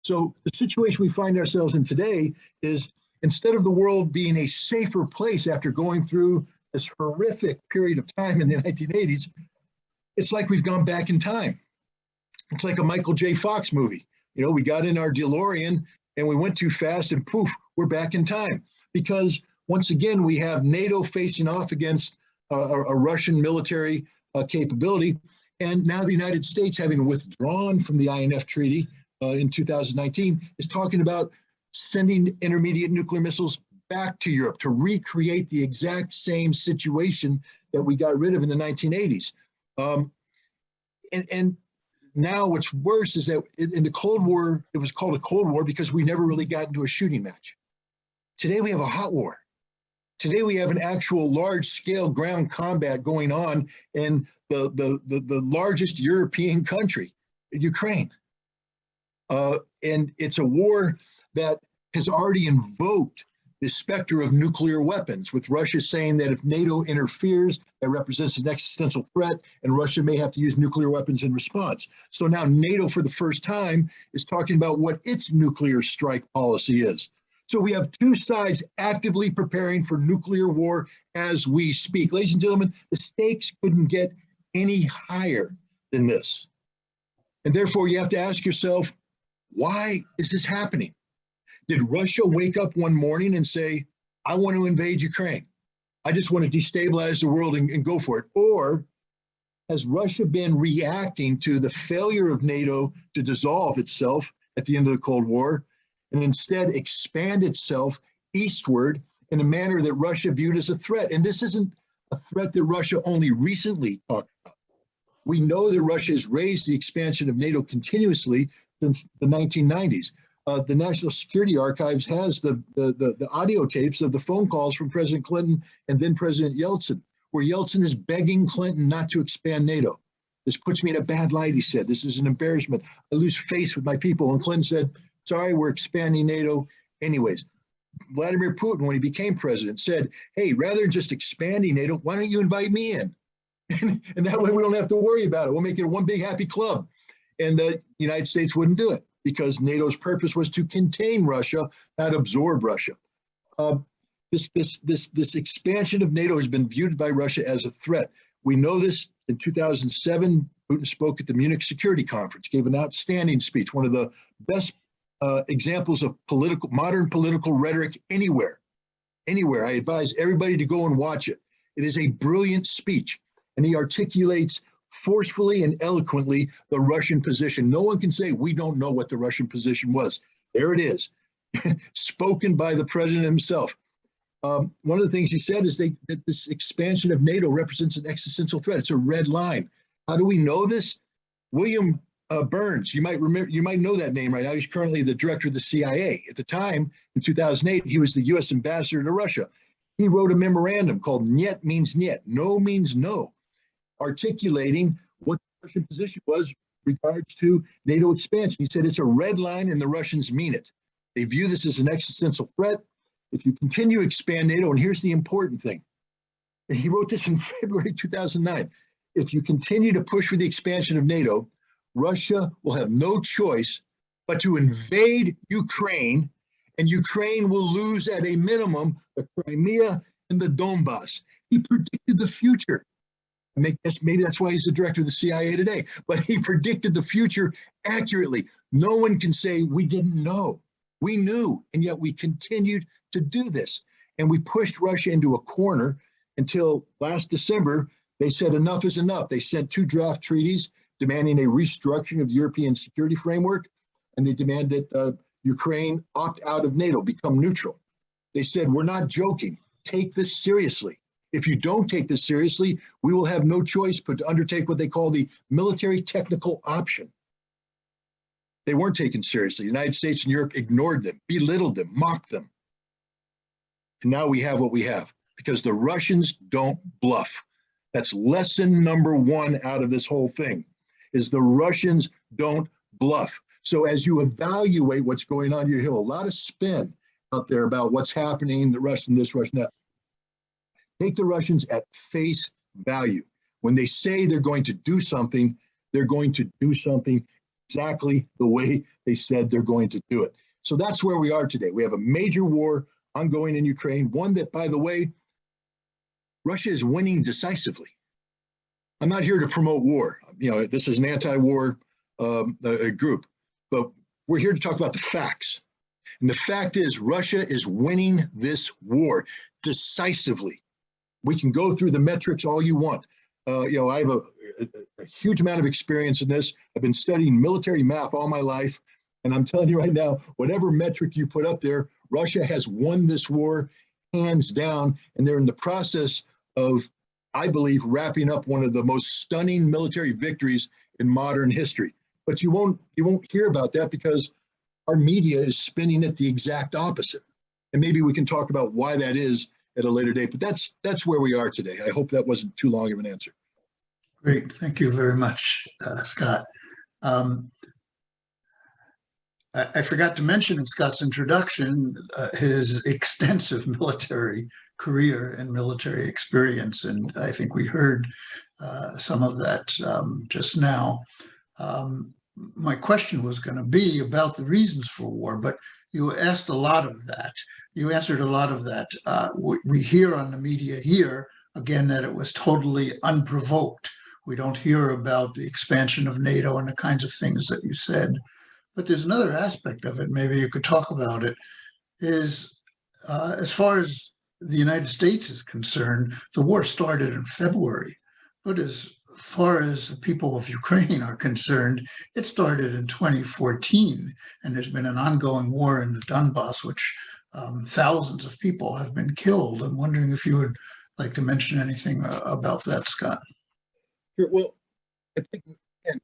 So the situation we find ourselves in today is, instead of the world being a safer place after going through this horrific period of time in the 1980s, it's like we've gone back in time. It's like a Michael J. Fox movie. You know, we got in our DeLorean and we went too fast and poof, we're back in time. Because once again, we have NATO facing off against a Russian military capability. And now the United States, having withdrawn from the INF Treaty in 2019, is talking about sending intermediate nuclear missiles back to Europe to recreate the exact same situation that we got rid of in the 1980s. And now what's worse is that in the Cold War, it was called a Cold War because we never really got into a shooting match. Today we have a hot war. Today we have an actual large-scale ground combat going on in the largest European country, Ukraine. And it's a war that has already invoked the specter of nuclear weapons, with Russia saying that if NATO interferes, that represents an existential threat, and Russia may have to use nuclear weapons in response. So now NATO, for the first time, is talking about what its nuclear strike policy is. So we have two sides actively preparing for nuclear war as we speak. Ladies and gentlemen, the stakes couldn't get any higher than this. And therefore, you have to ask yourself, why is this happening? Did Russia wake up one morning and say, I want to invade Ukraine? I just want to destabilize the world and go for it. Or has Russia been reacting to the failure of NATO to dissolve itself at the end of the Cold War, and instead expand itself eastward in a manner that Russia viewed as a threat? And this isn't a threat that Russia only recently talked about. We know that Russia has raised the expansion of NATO continuously since the 1990s. The National Security Archives has the audio tapes of the phone calls from President Clinton and then President Yeltsin, where Yeltsin is begging Clinton not to expand NATO. This puts me in a bad light, he said. This is an embarrassment. I lose face with my people. And Clinton said, sorry, we're expanding NATO anyways. Vladimir Putin, when he became president, said, hey, rather than just expanding NATO, why don't you invite me in? And that way we don't have to worry about it. We'll make it one big happy club. And the United States wouldn't do it, because NATO's purpose was to contain Russia, not absorb Russia. This expansion of NATO has been viewed by Russia as a threat. We know this. In 2007, Putin spoke at the Munich Security Conference, gave an outstanding speech, one of the best examples of modern political rhetoric anywhere. Anywhere. I advise everybody to go and watch it. It is a brilliant speech, and he articulates forcefully and eloquently the Russian position. No one can say we don't know what the Russian position was. There it is, spoken by the president himself. One of the things he said is that this expansion of NATO represents an existential threat. It's a red line. How do we know this? William Burns, you might know that name right now. He's currently the director of the CIA. At the time, in 2008, he was the U.S. ambassador to Russia. He wrote a memorandum called "Niet means Niet," no means no, articulating what the Russian position was in regards to NATO expansion. He said it's a red line and the Russians mean it. They view this as an existential threat. If you continue to expand NATO, and here's the important thing, and he wrote this in February 2009, if you continue to push for the expansion of NATO, Russia will have no choice but to invade Ukraine, and Ukraine will lose at a minimum the Crimea and the Donbass. He predicted the future. Maybe that's why he's the director of the CIA today, but he predicted the future accurately. No one can say we didn't know. We knew, and yet we continued to do this. And we pushed Russia into a corner until last December. They said enough is enough. They sent 2 draft treaties demanding a restructuring of the European security framework, and they demanded Ukraine opt out of NATO, become neutral. They said, we're not joking. Take this seriously. If you don't take this seriously, we will have no choice but to undertake what they call the military technical option. They weren't taken seriously. The United States and Europe ignored them, belittled them, mocked them. And now we have what we have, because the Russians don't bluff. That's lesson number 1 out of this whole thing, is the Russians don't bluff. So as you evaluate what's going on, you hear a lot of spin out there about what's happening, the Russian this, Russian that. Take the Russians at face value. When they say they're going to do something, they're going to do something, exactly the way they said they're going to do it. So that's where we are today. We have a major war ongoing in Ukraine, one that, by the way, Russia is winning decisively. I'm not here to promote war. This is an anti-war group, but we're here to talk about the facts. And the fact is, Russia is winning this war decisively. We can go through the metrics all you want. I have a huge amount of experience in this. I've been studying military math all my life. And I'm telling you right now, whatever metric you put up there, Russia has won this war hands down. And they're in the process of, I believe, wrapping up one of the most stunning military victories in modern history. But you won't hear about that because our media is spinning it the exact opposite. And maybe we can talk about why that is at a later date. But that's where we are today. I hope that wasn't too long of an answer. Great. Thank you very much, Scott. I forgot to mention in Scott's introduction his extensive military career and military experience, and I think we heard some of that just now. My question was going to be about the reasons for war, but you asked a lot of that. You answered a lot of that. We hear on the media here, again, that it was totally unprovoked. We don't hear about the expansion of NATO and the kinds of things that you said. But there's another aspect of it, maybe you could talk about it, is as far as the United States is concerned, the war started in February. But as far as the people of Ukraine are concerned, it started in 2014, and there's been an ongoing war in the Donbass, which thousands of people have been killed. I'm wondering if you would like to mention anything about that, Scott. Sure. Well, I think, again,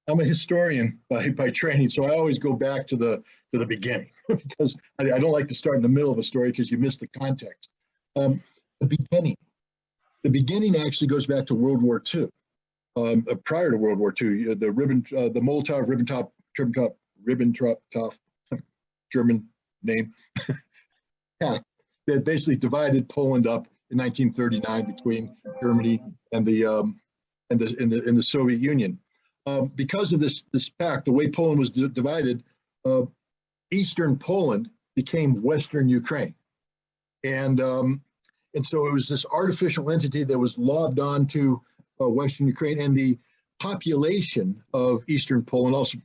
I'm a historian by training, so I always go back to the beginning because I don't like to start in the middle of a story because you miss the context. The beginning actually goes back to World War II. Prior to World War II, the Molotov-Ribbentrop German name that basically divided Poland up in 1939 between Germany and the Soviet Union. Because of this pact, the way Poland was divided, Eastern Poland became Western Ukraine, and so it was this artificial entity that was lobbed onto Western Ukraine, and the population of Eastern Poland, also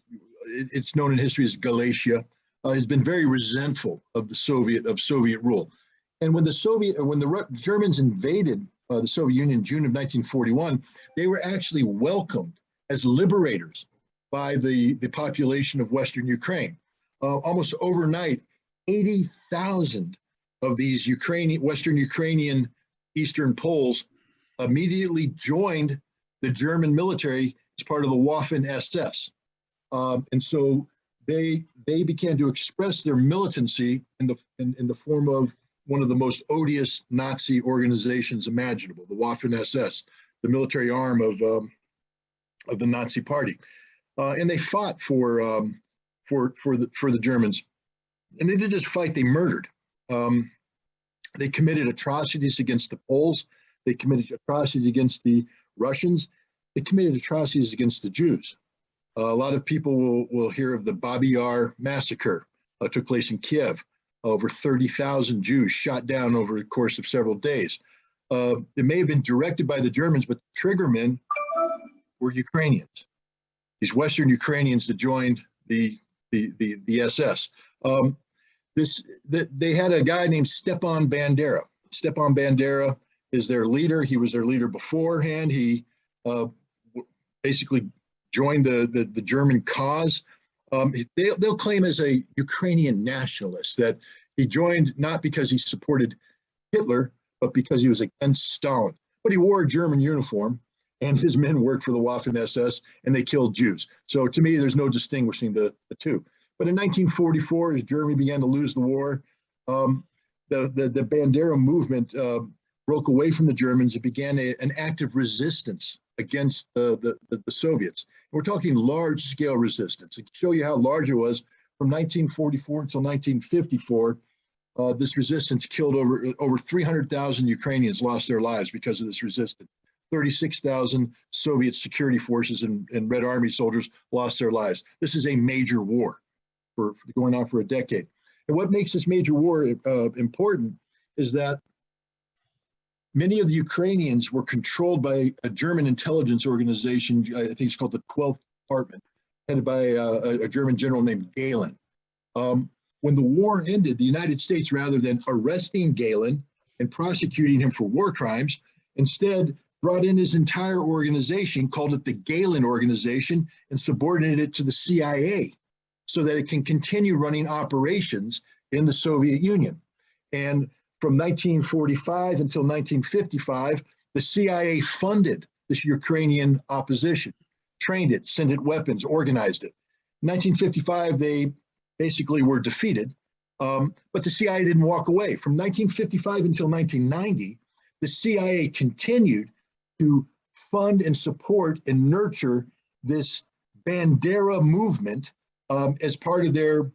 it's known in history as Galicia, has been very resentful of the Soviet rule. And when the Germans invaded the Soviet Union in June of 1941, they were actually welcomed as liberators by the population of Western Ukraine. Almost overnight, 80,000 of these Western Ukrainian Eastern Poles immediately joined the German military as part of the Waffen-SS. And so they began to express their militancy in the form of one of the most odious Nazi organizations imaginable, the Waffen-SS, the military arm of the Nazi Party, and they fought for the Germans, and they didn't just fight; they murdered. They committed atrocities against the Poles. They committed atrocities against the Russians. They committed atrocities against the Jews. A lot of people will hear of the Babi Yar massacre. Took place in Kiev. Over 30,000 Jews shot down over the course of several days. It may have been directed by the Germans, but the triggermen were Ukrainians. These Western Ukrainians that joined the SS. They had a guy named Stepan Bandera. Stepan Bandera is their leader. He was their leader beforehand. He basically joined the German cause. They'll claim as a Ukrainian nationalist that he joined not because he supported Hitler, but because he was against Stalin. But he wore a German uniform, and his men worked for the Waffen-SS, and they killed Jews. So to me, there's no distinguishing the two. But in 1944, as Germany began to lose the war, the Bandera movement broke away from the Germans. It began an active resistance against the Soviets. We're talking large-scale resistance. To show you how large it was, from 1944 until 1954, this resistance killed over 300,000 Ukrainians lost their lives because of this resistance. 36,000 Soviet security forces and Red Army soldiers lost their lives. This is a major war for going on for a decade. And what makes this major war important is that many of the Ukrainians were controlled by a German intelligence organization, I think it's called the 12th Department, headed by a German general named Galen. When the war ended, the United States, rather than arresting Galen and prosecuting him for war crimes, instead brought in his entire organization, called it the Galen Organization, and subordinated it to the CIA so that it can continue running operations in the Soviet Union. And from 1945 until 1955, the CIA funded this Ukrainian opposition, trained it, sent it weapons, organized it. In 1955, they basically were defeated, but the CIA didn't walk away. From 1955 until 1990, the CIA continued to fund and support and nurture this Bandera movement as part of their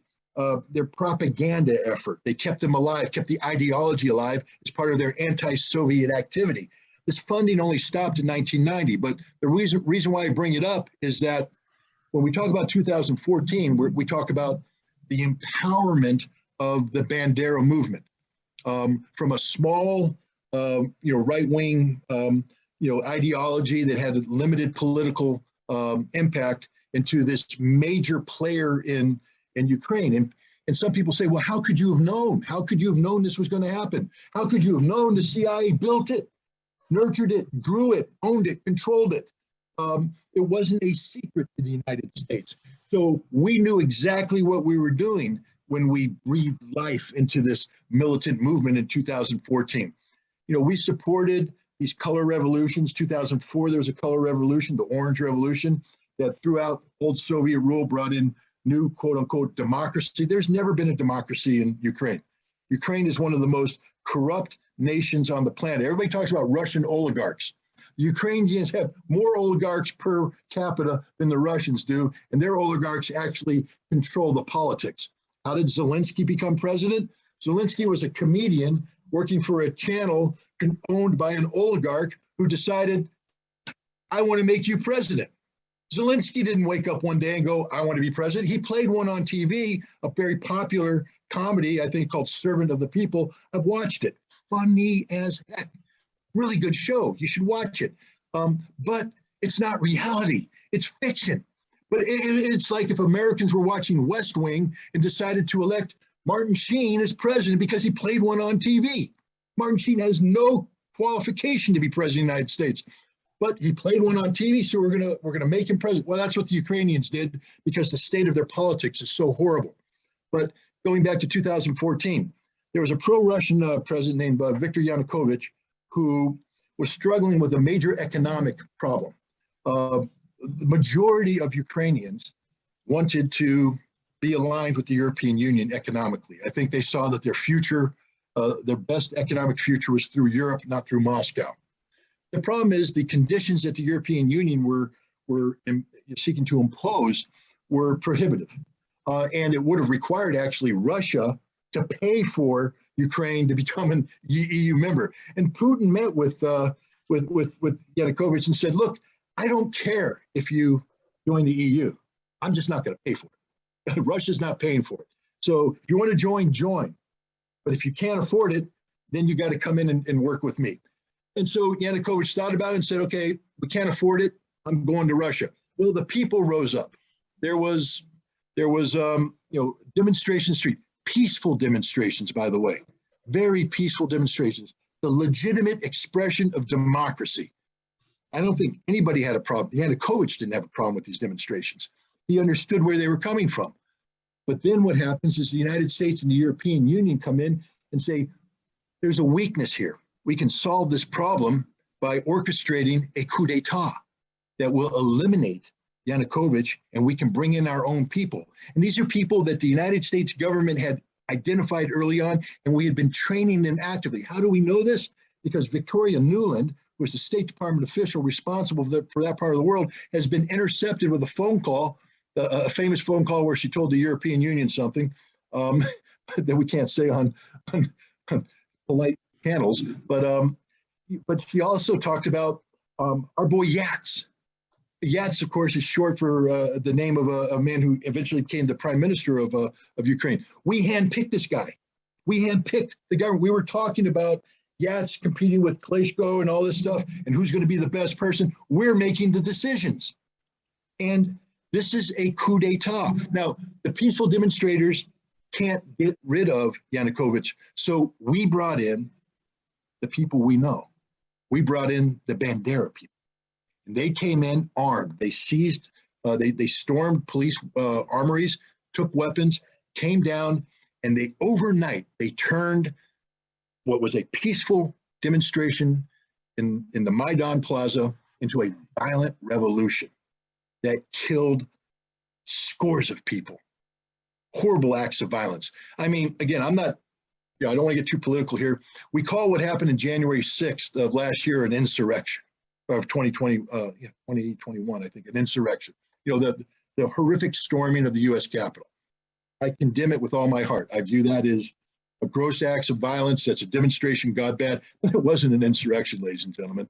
propaganda effort. They kept them alive, kept the ideology alive as part of their anti-Soviet activity. This funding only stopped in 1990, but the reason why I bring it up is that when we talk about 2014, we talk about the empowerment of the Bandera movement from a small, right-wing, ideology that had a limited political impact into this major player in Ukraine. And some people say, well, how could you have known? How could you have known this was going to happen? How could you have known the CIA built it, nurtured it, grew it, owned it, controlled it? It wasn't a secret to the United States. So we knew exactly what we were doing when we breathed life into this militant movement in 2014. We supported these color revolutions. 2004, there was a color revolution, the Orange Revolution, that throughout old Soviet rule brought in new quote unquote democracy. There's never been a democracy in Ukraine. Ukraine is one of the most corrupt nations on the planet. Everybody talks about Russian oligarchs. The Ukrainians have more oligarchs per capita than the Russians do, and their oligarchs actually control the politics. How did Zelensky become president? Zelensky was a comedian working for a channel owned by an oligarch who decided, I want to make you president. Zelensky didn't wake up one day and go, I want to be president. He played one on TV, a very popular comedy, I think called Servant of the People. I've watched it. Funny as heck. Really good show. You should watch it. But it's not reality. It's fiction. But it's like if Americans were watching West Wing and decided to elect Martin Sheen as president because he played one on TV. Martin Sheen has no qualification to be president of the United States. But he played one on TV, so we're gonna make him president. Well, that's what the Ukrainians did because the state of their politics is so horrible. But going back to 2014, there was a pro-Russian president named Viktor Yanukovych who was struggling with a major economic problem. The majority of Ukrainians wanted to be aligned with the European Union economically. I think they saw that their future, their best economic future was through Europe, not through Moscow. The problem is the conditions that the European Union were seeking to impose were prohibitive. And it would have required actually Russia to pay for Ukraine to become an EU member. And Putin met with Yanukovych and said, look, I don't care if you join the EU. I'm just not going to pay for it. Russia's not paying for it. So if you want to join, join. But if you can't afford it, then you got to come in and work with me. And so Yanukovych thought about it and said, okay, we can't afford it. I'm going to Russia. Well, the people rose up. There was demonstration street, peaceful demonstrations, by the way, very peaceful demonstrations, the legitimate expression of democracy. I don't think anybody had a problem. Yanukovych didn't have a problem with these demonstrations. He understood where they were coming from. But then what happens is the United States and the European Union come in and say, there's a weakness here. We can solve this problem by orchestrating a coup d'etat that will eliminate Yanukovych, and we can bring in our own people. And these are people that the United States government had identified early on, and we had been training them actively. How do we know this? Because Victoria Nuland, who was the State Department official responsible for that part of the world, has been intercepted with a phone call, a famous phone call where she told the European Union something that we can't say on polite channels, but she also talked about Our boy Yats. Yats, of course, is short for the name of a man who eventually became the prime minister of Ukraine. We handpicked this guy. We handpicked the government. We were talking about Yats competing with Klitschko and all this stuff, and who's going to be the best person. We're making the decisions. And this is a coup d'etat. Now, the peaceful demonstrators can't get rid of Yanukovych. So we brought in the people we know. We brought in the Bandera people. And they came in armed. They seized, they stormed police armories, took weapons, came down, and they overnight, they turned what was a peaceful demonstration in the Maidan Plaza into a violent revolution that killed scores of people. Horrible acts of violence. I mean, again, I don't want to get too political here. We call what happened in January 6th of last year an insurrection, of 2021, I think, an insurrection. You know, the horrific storming of the U.S. Capitol. I condemn it with all my heart. I view that as a gross acts of violence. That's a demonstration gone bad. But it wasn't an insurrection, ladies and gentlemen.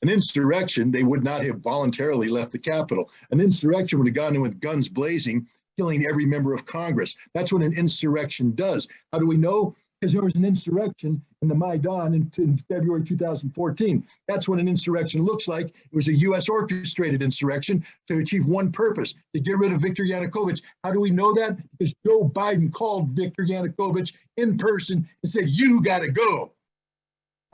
An insurrection, they would not have voluntarily left the Capitol. An insurrection would have gone in with guns blazing, killing every member of Congress. That's what an insurrection does. How do we know? Because there was an insurrection in the Maidan in February 2014. That's what an insurrection looks like. It was a U.S. orchestrated insurrection to achieve one purpose, to get rid of Viktor Yanukovych. How do we know that? Because Joe Biden called Viktor Yanukovych in person and said, "You got to go."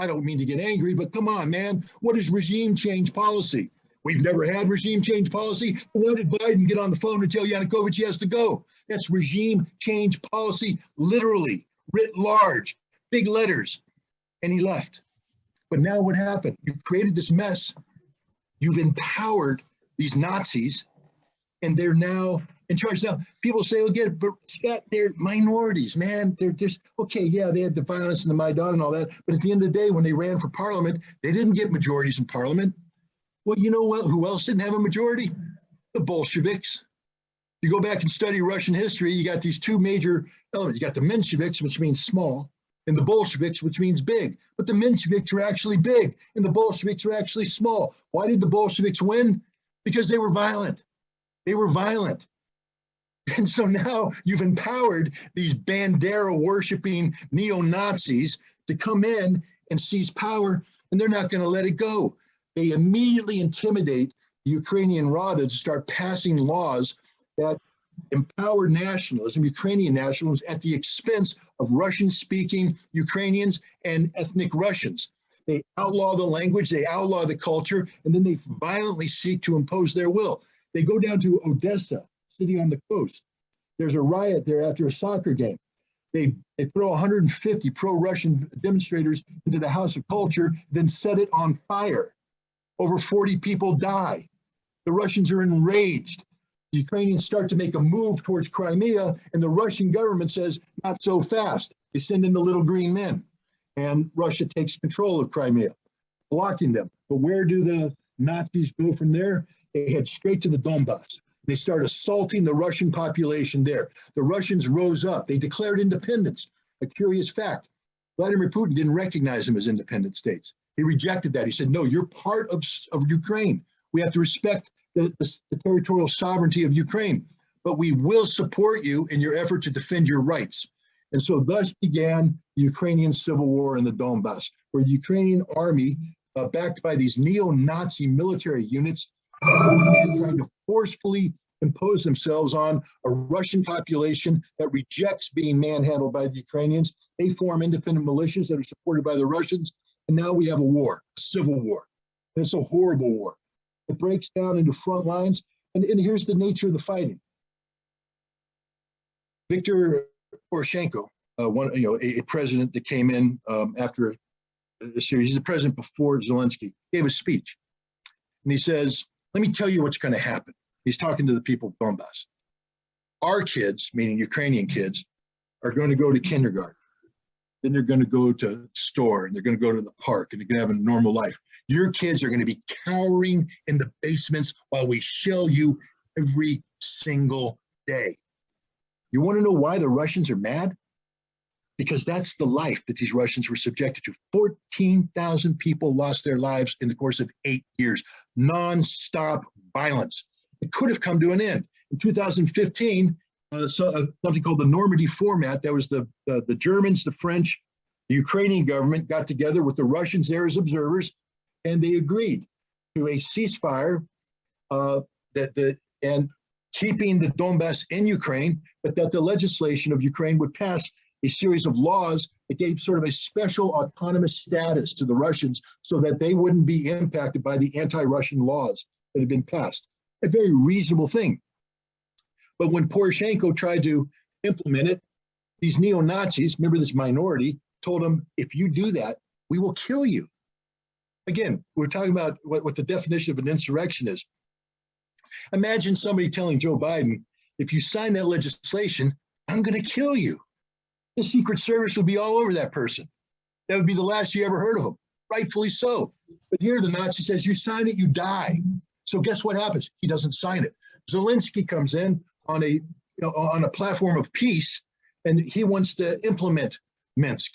I don't mean to get angry, but come on, man. What is regime change policy? We've never had regime change policy. Why did Biden get on the phone and tell Yanukovych he has to go? That's regime change policy, literally, writ large, big letters, and he left. But now what happened? You've created this mess. You've empowered these Nazis, and they're now in charge. Now, people say, again, but Scott, they're minorities, man. They're just, okay, yeah, they had the violence in the Maidan and all that, but at the end of the day, when they ran for parliament, they didn't get majorities in parliament. Well, you know what? Who else didn't have a majority? The Bolsheviks. You go back and study Russian history, you got these two major elements. You got the Mensheviks, which means small, and the Bolsheviks, which means big. But the Mensheviks were actually big, and the Bolsheviks were actually small. Why did the Bolsheviks win? Because they were violent. They were violent. And so now you've empowered these Bandera-worshiping neo-Nazis to come in and seize power, and they're not going to let it go. They immediately intimidate the Ukrainian Rada to start passing laws that empower nationalism, Ukrainian nationalism, at the expense of Russian-speaking Ukrainians and ethnic Russians. They outlaw the language, they outlaw the culture, and then they violently seek to impose their will. They go down to Odessa, city on the coast. There's a riot there after a soccer game. They throw 150 pro-Russian demonstrators into the House of Culture, then set it on fire. Over 40 people die. The Russians are enraged. The Ukrainians start to make a move towards Crimea, and the Russian government says, not so fast. They send in the little green men, and Russia takes control of Crimea, blocking them. But where do the Nazis go from there? They head straight to the Donbass. They start assaulting the Russian population there. The Russians rose up. They declared independence. A curious fact, Vladimir Putin didn't recognize them as independent states. He rejected that. He said, no, you're part of Ukraine. We have to respect the territorial sovereignty of Ukraine, but we will support you in your effort to defend your rights. And so thus began the Ukrainian civil war in the Donbass, where the Ukrainian army, backed by these neo-Nazi military units, trying to forcefully impose themselves on a Russian population that rejects being manhandled by the Ukrainians. They form independent militias that are supported by the Russians. And now we have a war, a civil war. And it's a horrible war. It breaks down into front lines. And here's the nature of the fighting. Viktor Poroshenko, a president that came in after a series, he's the president before Zelensky, gave a speech. And he says, let me tell you what's going to happen. He's talking to the people of Donbass. Our kids, meaning Ukrainian kids, are going to go to kindergarten. Then they're going to go to the store, and they're going to go to the park, and they're going to have a normal life. Your kids are going to be cowering in the basements while we shell you every single day. You want to know why the Russians are mad? because that's the life that these Russians were subjected to. 14,000 people lost their lives in the course of 8 years, non-stop violence. It could have come to an end. In 2015, something called the Normandy Format, that was the Germans, the French, the Ukrainian government got together with the Russians there as observers, and they agreed to a ceasefire and keeping the Donbass in Ukraine, but that the legislation of Ukraine would pass a series of laws that gave sort of a special autonomous status to the Russians so that they wouldn't be impacted by the anti-Russian laws that had been passed. A very reasonable thing. But when Poroshenko tried to implement it, these neo-Nazis, remember this minority, told him, if you do that, we will kill you. Again, we're talking about what the definition of an insurrection is. Imagine somebody telling Joe Biden, if you sign that legislation, I'm going to kill you. The Secret Service would be all over that person. That would be the last you ever heard of him, rightfully so. But here the Nazi says, you sign it, you die. So guess what happens? He doesn't sign it. Zelensky comes in on a platform of peace, and he wants to implement Minsk.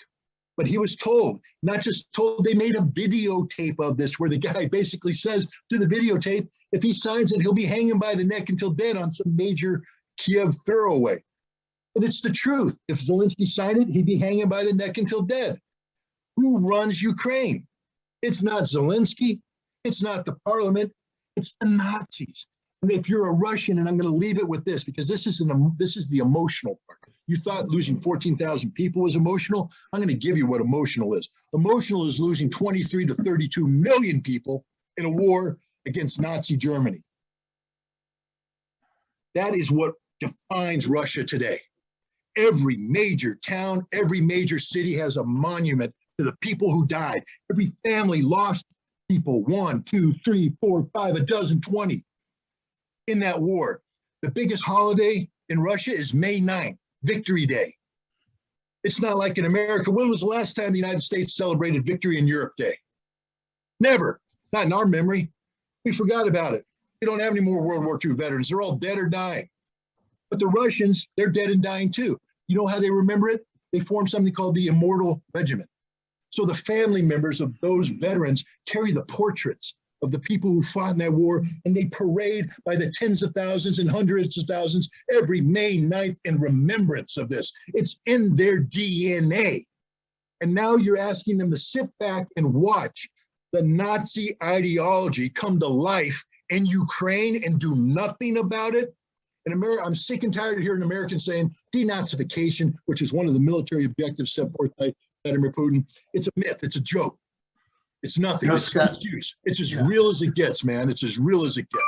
But he was told, not just told, they made a videotape of this where the guy basically says to the videotape, if he signs it, he'll be hanging by the neck until dead on some major Kiev throwaway. And it's the truth. If Zelensky signed it, he'd be hanging by the neck until dead. Who runs Ukraine? It's not Zelensky. It's not the parliament. It's the Nazis. And if you're a Russian, and I'm going to leave it with this, because this is the emotional part. You thought losing 14,000 people was emotional? I'm going to give you what emotional is. Emotional is losing 23 to 32 million people in a war against Nazi Germany. That is what defines Russia today. Every major town, every major city has a monument to the people who died. Every family lost people, 1, 2, 3, 4, 5, a dozen, 20 in that war. The biggest holiday in Russia is May 9th. Victory Day. It's not like in America. When was the last time the United States celebrated Victory in Europe Day? Never. Not in our memory. We forgot about it. We don't have any more World War II veterans. They're all dead or dying. But the Russians, they're dead and dying too. You know how they remember it? They formed something called the Immortal Regiment. So the family members of those veterans carry the portraits of the people who fought in that war, and they parade by the tens of thousands and hundreds of thousands every May 9th in remembrance of this. It's in their DNA. And now you're asking them to sit back and watch the Nazi ideology come to life in Ukraine and do nothing about it. In America, I'm sick and tired of hearing Americans saying denazification, which is one of the military objectives set forth by Vladimir Putin. It's a myth. It's a joke. It's nothing. It's Scott, excuse. It's as real as it gets, man. It's as real as it gets.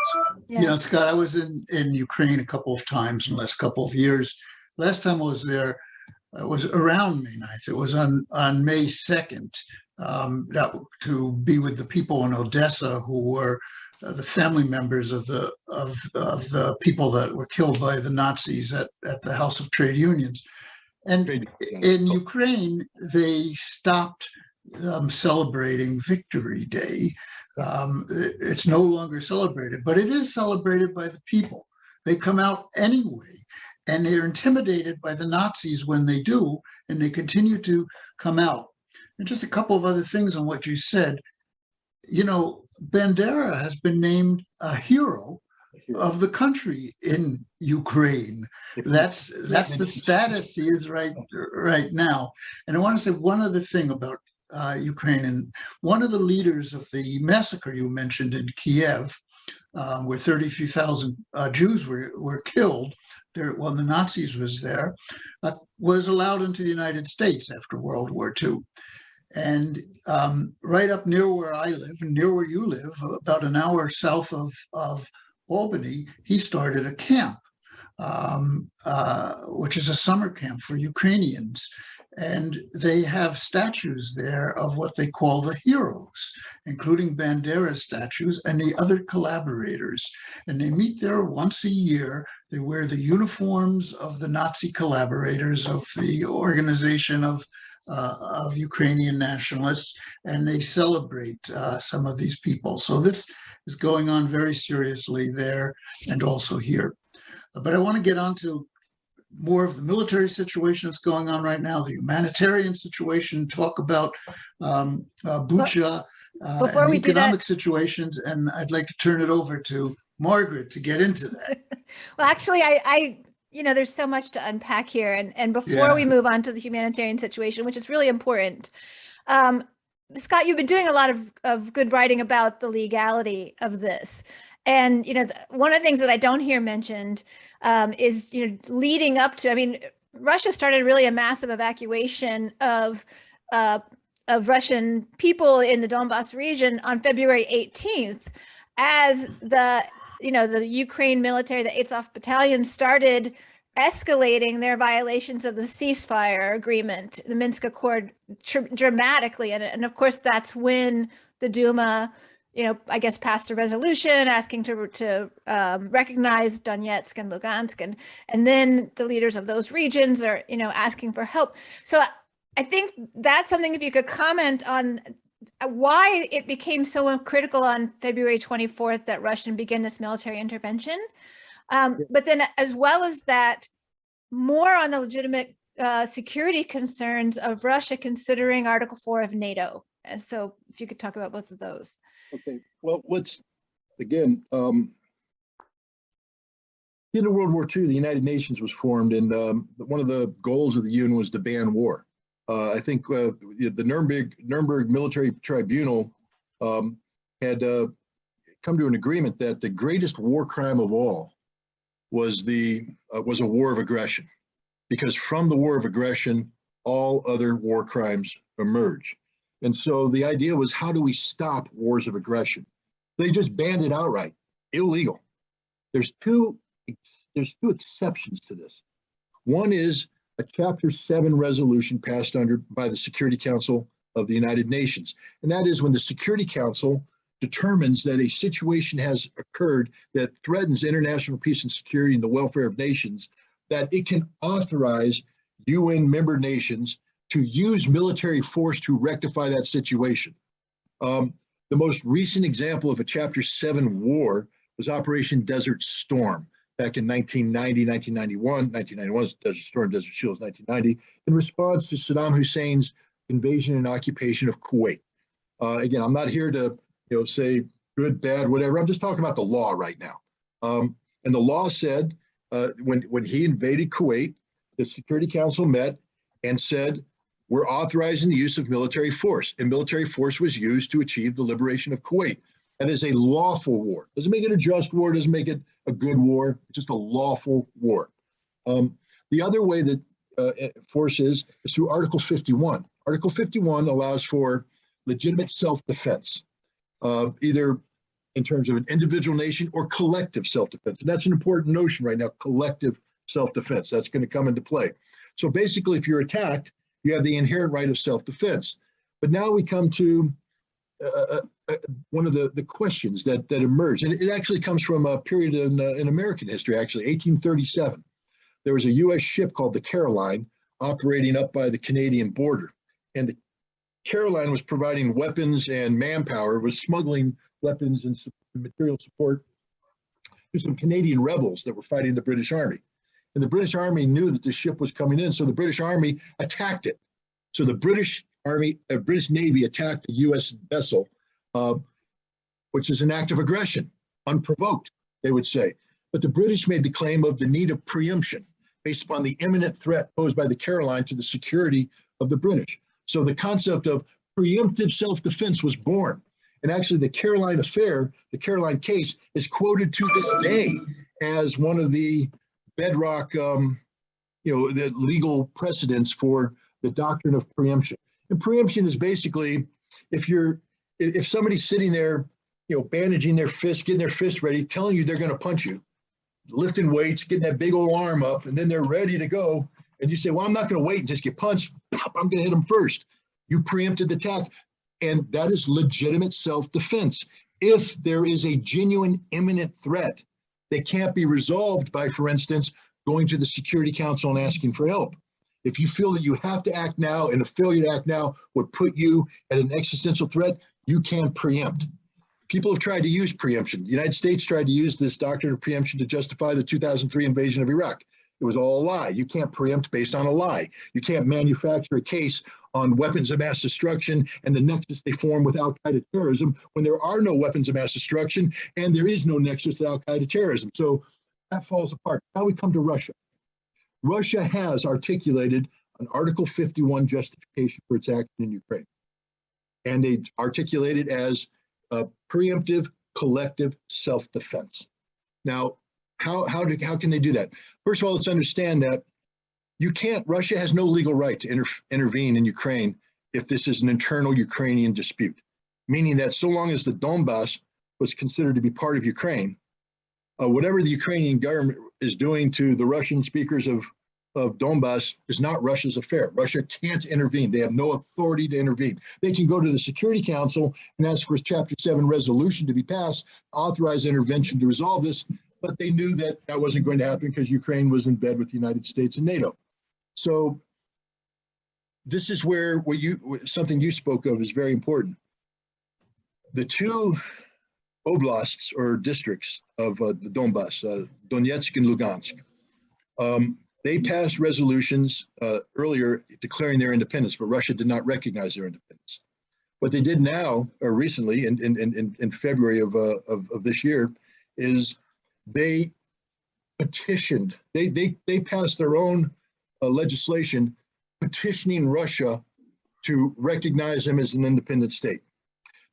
Yeah. Scott, I was in Ukraine a couple of times in the last couple of years. Last time I was there, it was around May 9th. It was on May 2nd, to be with the people in Odessa who were the family members of the people that were killed by the Nazis at the House of Trade Unions. And in Ukraine, they stopped celebrating Victory Day. It's no longer celebrated, but it is celebrated by the people. They come out anyway, and they're intimidated by the Nazis when they do, and they continue to come out. And just a couple of other things on what you said. You know, Bandera has been named a hero of the country in Ukraine. That's the status he is right now. And I want to say one other thing about Ukraine. And one of the leaders of the massacre you mentioned in Kiev, where 33,000 Jews were killed when the Nazis was there, was allowed into the United States after World War II. And right up near where I live, and near where you live, about an hour south of Albany, he started a camp, which is a summer camp for Ukrainians. And they have statues there of what they call the heroes, including Bandera statues and the other collaborators. And they meet there once a year. They wear the uniforms of the Nazi collaborators of the organization of Ukrainian nationalists, and they celebrate some of these people. So this is going on very seriously there and also here. But I want to get on to more of the military situation that's going on right now, the humanitarian situation, talk about Bucha, Before and we do that, economic situations. And I'd like to turn it over to Margaret to get into that. well, actually, I there's so much to unpack here. And before we move on to the humanitarian situation, which is really important, Scott, you've been doing a lot of good writing about the legality of this. And, one of the things that I don't hear mentioned is, leading up to, I mean, Russia started really a massive evacuation of Russian people in the Donbass region on February 18th, as the Ukraine military, the Azov battalion, started escalating their violations of the ceasefire agreement, the Minsk Accord, dramatically. And of course, that's when the Duma, I guess, passed a resolution asking to recognize Donetsk and Lugansk. And then the leaders of those regions are, asking for help. So I think that's something, if you could comment on why it became so critical on February 24th that Russia began this military intervention. But then, as well as that, more on the legitimate security concerns of Russia considering Article 4 of NATO. And so if you could talk about both of those. Okay, well, let's, again, in World War II, the United Nations was formed, and one of the goals of the UN was to ban war. I think the Nuremberg Military Tribunal had come to an agreement that the greatest war crime of all was a war of aggression, because from the war of aggression, all other war crimes emerge. And so the idea was, how do we stop wars of aggression? They just banned it outright, illegal. There's two exceptions to this. One is a Chapter 7 resolution passed by the Security Council of the United Nations. And that is when the Security Council determines that a situation has occurred that threatens international peace and security and the welfare of nations, that it can authorize UN member nations to use military force to rectify that situation. The most recent example of a Chapter 7 war was Operation Desert Storm back in 1990, 1991. 1991 was Desert Storm, Desert Shield was 1990, in response to Saddam Hussein's invasion and occupation of Kuwait. Again, I'm not here to say good, bad, whatever. I'm just talking about the law right now. And the law said when he invaded Kuwait, the Security Council met and said, we're authorizing the use of military force. And military force was used to achieve the liberation of Kuwait. That is a lawful war. Doesn't make it a just war, doesn't make it a good war, it's just a lawful war. The other way that force is through Article 51. Article 51 allows for legitimate self-defense, either in terms of an individual nation or collective self-defense. And that's an important notion right now, collective self-defense. That's going to come into play. So basically, if you're attacked, you have the inherent right of self-defense. But now we come to one of the questions that emerged, and it actually comes from a period in American history, actually, 1837. There was a U.S. ship called the Caroline operating up by the Canadian border. And the Caroline was providing weapons and manpower, was smuggling weapons and material support to some Canadian rebels that were fighting the British Army. And the British Army knew that the ship was coming in, so the British Army attacked it. So the British Navy attacked the U.S. vessel, which is an act of aggression, unprovoked, they would say. But the British made the claim of the need of preemption based upon the imminent threat posed by the Caroline to the security of the British. So the concept of preemptive self-defense was born. And actually the Caroline affair, the Caroline case, is quoted to this day as one of the bedrock, the legal precedents for the doctrine of preemption. And preemption is basically, if somebody's sitting there, bandaging their fist, getting their fist ready, telling you they're going to punch you, lifting weights, getting that big old arm up, and then they're ready to go, and you say, well, I'm not going to wait and just get punched. I'm going to hit them first. You preempted the attack, and that is legitimate self-defense. If there is a genuine imminent threat that can't be resolved by, for instance, going to the Security Council and asking for help. If you feel that you have to act now and a failure to act now would put you at an existential threat, you can preempt. People have tried to use preemption. The United States tried to use this doctrine of preemption to justify the 2003 invasion of Iraq. It was all a lie. You can't preempt based on a lie. You can't manufacture a case on weapons of mass destruction and the nexus they form with al-Qaeda terrorism when there are no weapons of mass destruction and there is no nexus to al-Qaeda terrorism. So that falls apart. Now we come to Russia. Russia has articulated an Article 51 justification for its action in Ukraine. And they articulate it as a preemptive collective self-defense. Now, how can they do that? First of all, let's understand that Russia has no legal right to intervene in Ukraine if this is an internal Ukrainian dispute, meaning that so long as the Donbass was considered to be part of Ukraine, whatever the Ukrainian government is doing to the Russian speakers of Donbass is not Russia's affair. Russia can't intervene. They have no authority to intervene. They can go to the Security Council and ask for a Chapter 7 resolution to be passed, authorize intervention to resolve this, but they knew that that wasn't going to happen because Ukraine was in bed with the United States and NATO. So this is where something you spoke of is very important. The two oblasts or districts of the Donbass, Donetsk and Lugansk, they passed resolutions earlier declaring their independence, but Russia did not recognize their independence. What they did now, or recently, in February of this year, is they petitioned. They passed their own legislation petitioning Russia to recognize them as an independent state.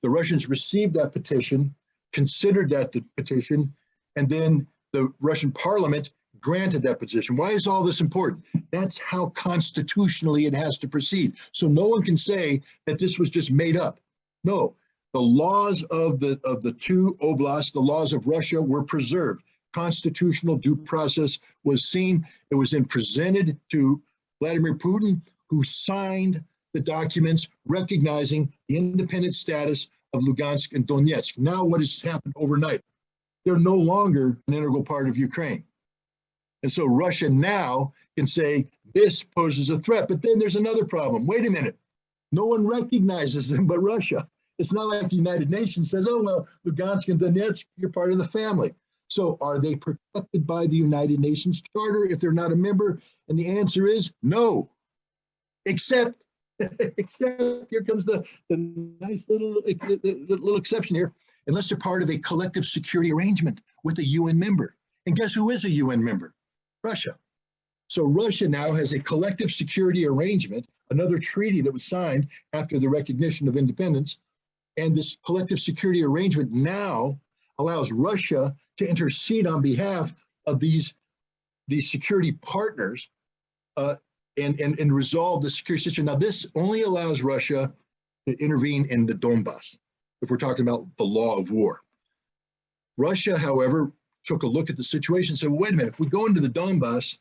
The Russians received that petition, considered that the petition, and then the Russian parliament granted that petition. Why is all this important? That's how constitutionally it has to proceed. So no one can say that this was just made up. No, the laws of the two oblasts, the laws of Russia, were preserved. Constitutional due process was seen. It was then presented to Vladimir Putin, who signed the documents recognizing the independent status of Lugansk and Donetsk. Now what has happened overnight? They're no longer an integral part of Ukraine. And so Russia now can say this poses a threat. But then there's another problem. Wait a minute. No one recognizes them but Russia. It's not like the United Nations says, oh, well, Lugansk and Donetsk, you're part of the family. So are they protected by the United Nations Charter if they're not a member? And the answer is no. Except here comes the nice little exception here, unless they're part of a collective security arrangement with a UN member. And guess who is a UN member? Russia. So Russia now has a collective security arrangement, another treaty that was signed after the recognition of independence. And this collective security arrangement now allows Russia to intercede on behalf of these security partners and resolve the security situation. Now, this only allows Russia to intervene in the Donbass, if we're talking about the law of war. Russia, however, took a look at the situation and said, well, wait a minute, if we go into the Donbass,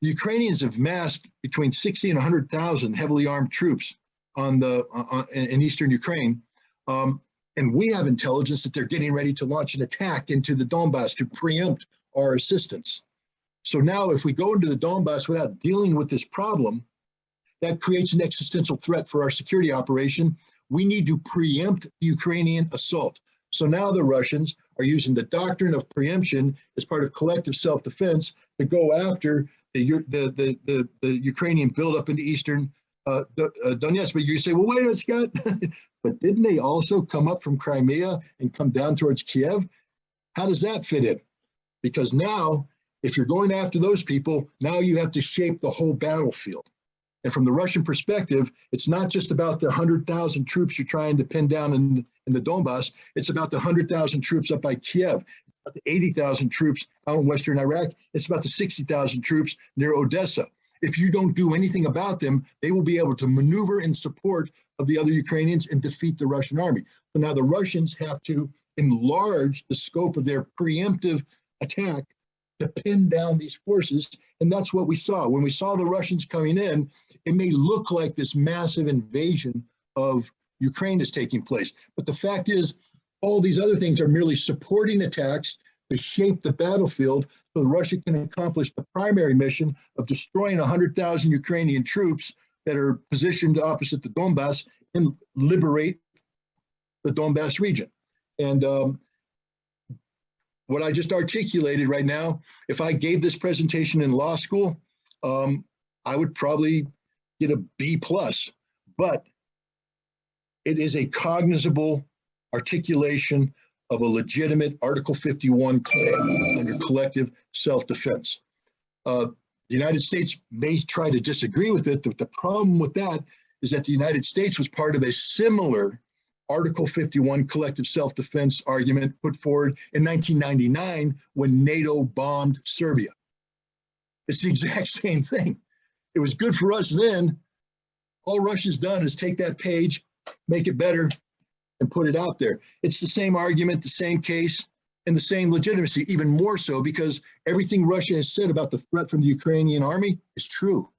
the Ukrainians have massed between 60 and 100,000 heavily armed troops in eastern Ukraine. And we have intelligence that they're getting ready to launch an attack into the Donbass to preempt our assistance. So now if we go into the Donbass without dealing with this problem, that creates an existential threat for our security operation. We need to preempt the Ukrainian assault. So now the Russians are using the doctrine of preemption as part of collective self-defense to go after the Ukrainian buildup into eastern Donetsk. But you say, well, wait a minute, Scott, but didn't they also come up from Crimea and come down towards Kiev? How does that fit in? Because now, if you're going after those people, now you have to shape the whole battlefield. And from the Russian perspective, it's not just about the 100,000 troops you're trying to pin down in the Donbass. It's about the 100,000 troops up by Kiev, about the 80,000 troops out in Western Iraq. It's about the 60,000 troops near Odessa. If you don't do anything about them, they will be able to maneuver in support of the other Ukrainians and defeat the Russian army. So now the Russians have to enlarge the scope of their preemptive attack to pin down these forces. And that's what we saw. When we saw the Russians coming in, it may look like this massive invasion of Ukraine is taking place. But the fact is, all these other things are merely supporting attacks to shape the battlefield so Russia can accomplish the primary mission of destroying 100,000 Ukrainian troops that are positioned opposite the Donbass and liberate the Donbass region. And what I just articulated right now, if I gave this presentation in law school, I would probably get a B+, but it is a cognizable articulation of a legitimate Article 51 claim under collective self-defense. The United States may try to disagree with it, but the problem with that is that the United States was part of a similar Article 51 collective self-defense argument put forward in 1999 when NATO bombed Serbia. It's the exact same thing. It was good for us then. All Russia's done is take that page, make it better, and put it out there. It's the same argument, the same case, and the same legitimacy, even more so because everything Russia has said about the threat from the Ukrainian army is true.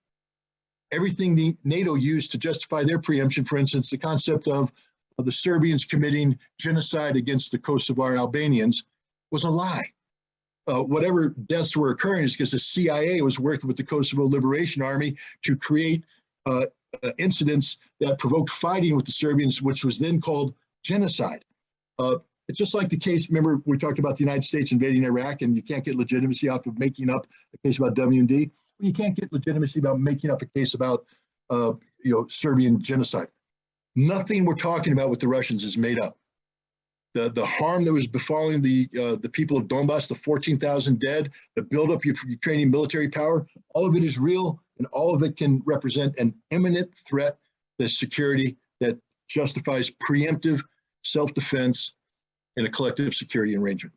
Everything the NATO used to justify their preemption, for instance, the concept of the Serbians committing genocide against the Kosovar Albanians, was a lie. Whatever deaths were occurring is because the CIA was working with the Kosovo Liberation Army to create incidents that provoked fighting with the Serbians, which was then called genocide. It's just like the case, remember we talked about the United States invading Iraq, and you can't get legitimacy off of making up a case about WMD. Well, you can't get legitimacy about making up a case about Serbian genocide. Nothing we're talking about with the Russians is made up. The harm that was befalling the people of Donbass, the 14,000 dead, the buildup of Ukrainian military power, all of it is real, and all of it can represent an imminent threat to security that justifies preemptive self-defense in a collective security arrangement.